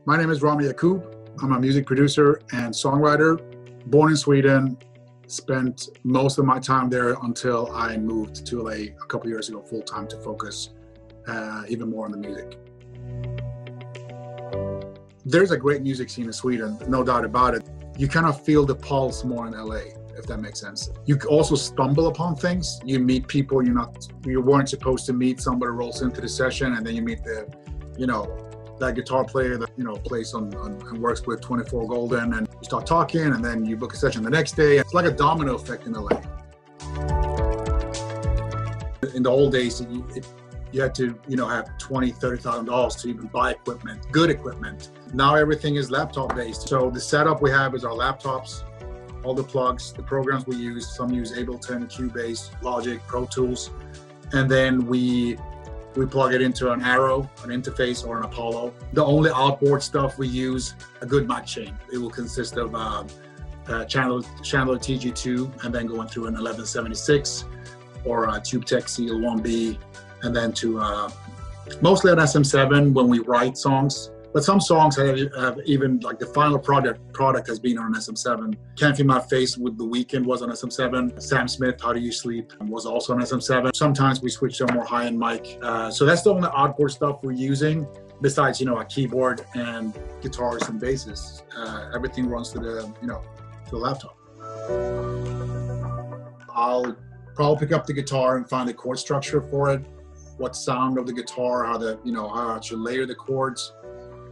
My name is Rami Yacoub. I'm a music producer and songwriter. Born in Sweden, spent most of my time there until I moved to LA a couple years ago full-time to focus even more on the music. There's a great music scene in Sweden, no doubt about it. You kind of feel the pulse more in LA, if that makes sense. You also stumble upon things. You meet people you weren't supposed to meet. Somebody rolls into the session, and then you meet that guitar player that plays on and works with 24 Golden, and you start talking, and then you book a session the next day. It's like a domino effect in LA. In the old days, you had to have $20,000, $30,000 to even buy equipment, good equipment. Now everything is laptop based. So the setup we have is our laptops, all the plugs, the programs we use. Some use Ableton, Cubase, Logic, Pro Tools, and then we plug it into an Arrow, an interface, or an Apollo. The only outboard stuff we use, a good mic chain. It will consist of Chandler TG2, and then going through an 1176 or a TubeTech CL1B, and then to mostly an SM7 when we write songs. But some songs have even, like the final product has been on an SM7. Can't Feel My Face with The Weeknd was on SM7. Sam Smith, How Do You Sleep was also on SM7. Sometimes we switch to a more high-end mic. So that's the only outboard stuff we're using, besides, a keyboard and guitars and basses. Everything runs to the laptop. I'll probably pick up the guitar and find the chord structure for it, what sound of the guitar, how I should layer the chords.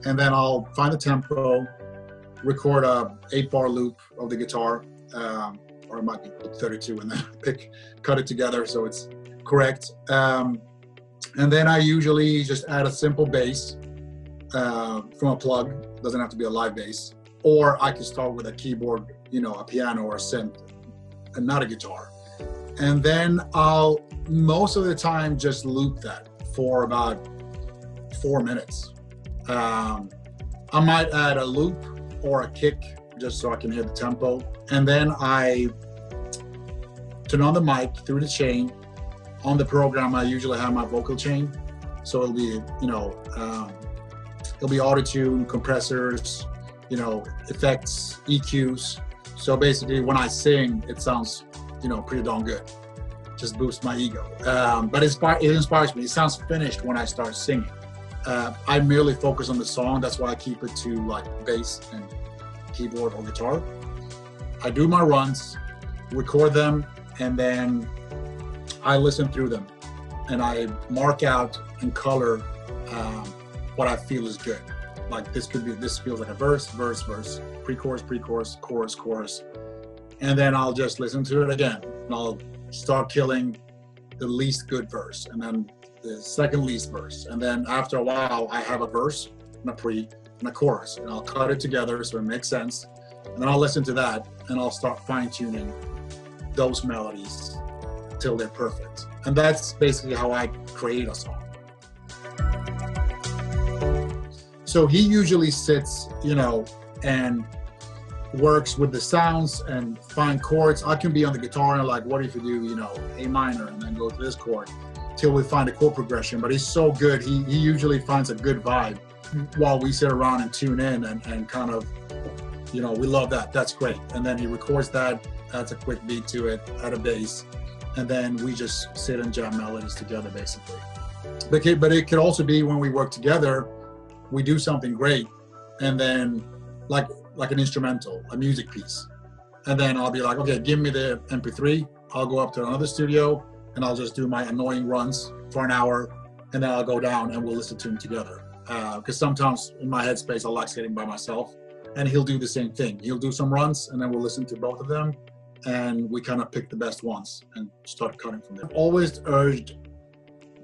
And then I'll find the tempo, record a 8-bar loop of the guitar, or it might be 32, and then cut it together so it's correct. And then I usually just add a simple bass from a plug. Doesn't have to be a live bass. Or I can start with a keyboard, a piano or a synth, and not a guitar. And then I'll, most of the time, just loop that for about 4 minutes. I might add a loop or a kick just so I can hear the tempo. And then I turn on the mic through the chain. On the program, I usually have my vocal chain. So it'll be, it'll be auto-tune, compressors, effects, EQs. So basically when I sing, it sounds, pretty darn good. Just boosts my ego. But it inspires me. It sounds finished when I start singing. I merely focus on the song. That's why I keep it to like bass and keyboard or guitar. I do my runs, record them, and then I listen through them. And I mark out and color what I feel is good. Like this feels like a verse, pre-chorus, chorus. And then I'll just listen to it again. And I'll start killing the least good verse, and then the second least verse. And then after a while, I have a verse and a pre and a chorus, and I'll cut it together so it makes sense. And then I'll listen to that, and I'll start fine-tuning those melodies till they're perfect. And that's basically how I create a song. So he usually sits, and works with the sounds and find chords. I can be on the guitar and like, what if you do, A minor and then go to this chord till we find a chord progression. But he's so good, he usually finds a good vibe while we sit around and tune in and kind of, we love that, that's great. And then he records that, adds a quick beat to it, add a bass, and then we just sit and jam melodies together basically. But it could also be when we work together, we do something great, and then like an instrumental, a music piece. And then I'll be like, okay, give me the MP3. I'll go up to another studio and I'll just do my annoying runs for an hour, and then I'll go down and we'll listen to them together. Because sometimes in my headspace, I like sitting by myself, and he'll do the same thing. He'll do some runs and then we'll listen to both of them, and we kind of pick the best ones and start cutting from there. I've always urged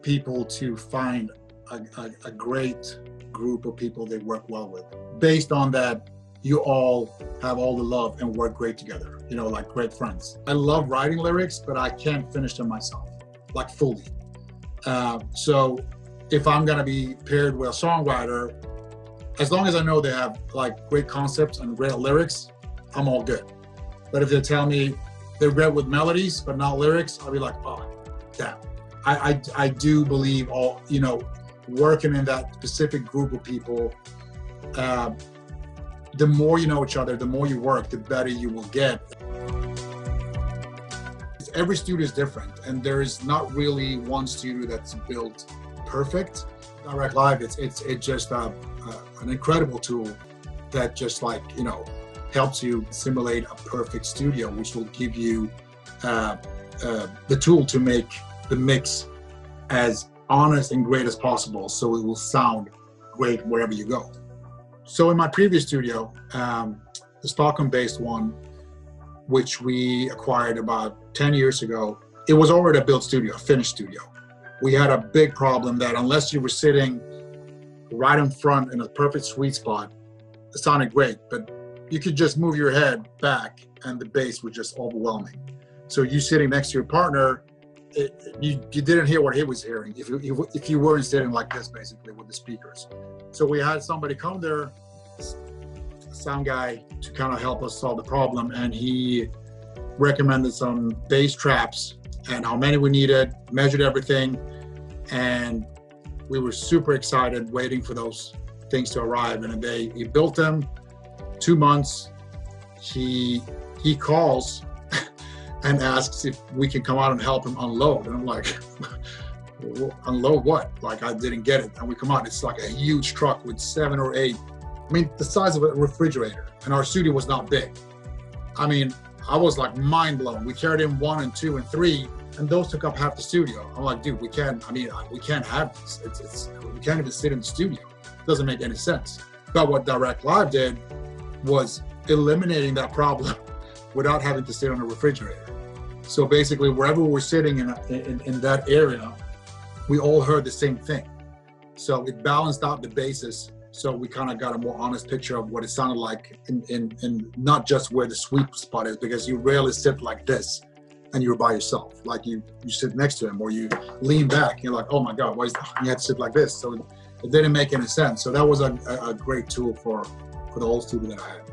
people to find a great group of people they work well with. Based on that, you all have all the love and work great together, like great friends. I love writing lyrics, but I can't finish them myself, like fully. So if I'm gonna be paired with a songwriter, as long as I know they have like great concepts and great lyrics, I'm all good. But if they tell me they're great with melodies, but not lyrics, I'll be like, oh, damn. I do believe working in that specific group of people the more you know each other, the more you work, the better you will get. Every studio is different, and there is not really one studio that's built perfect. Dirac Live, it's just an incredible tool that just helps you simulate a perfect studio, which will give you the tool to make the mix as honest and great as possible, so it will sound great wherever you go. So in my previous studio, the Stockholm-based one, which we acquired about 10 years ago, it was already a built studio, a finished studio. We had a big problem that unless you were sitting right in front in a perfect sweet spot, it sounded great, but you could just move your head back and the bass was just overwhelming. So you sitting next to your partner, you didn't hear what he was hearing if you weren't sitting like this, basically, with the speakers. So we had somebody come there, a sound guy, to kind of help us solve the problem, and he recommended some bass traps and how many we needed, measured everything, and we were super excited waiting for those things to arrive. And he built them. 2 months, he calls and asks if we can come out and help him unload. And I'm like, unload what? Like, I didn't get it. And we come out, it's like a huge truck with 7 or 8, I mean, the size of a refrigerator. And our studio was not big. I mean, I was like mind blown. We carried in 1 and 2 and 3, and those took up half the studio. I'm like, dude, we can't have this. We can't even sit in the studio. It doesn't make any sense. But what Dirac Live did was eliminating that problem without having to sit on a refrigerator. So basically, wherever we're sitting in that area, we all heard the same thing. So it balanced out the basses. So we kind of got a more honest picture of what it sounded like in not just where the sweet spot is, because you rarely sit like this and you're by yourself. Like you sit next to him, or you lean back and you're like, oh my God, why is that? You had to sit like this. So it didn't make any sense. So that was a great tool for the old studio that I had.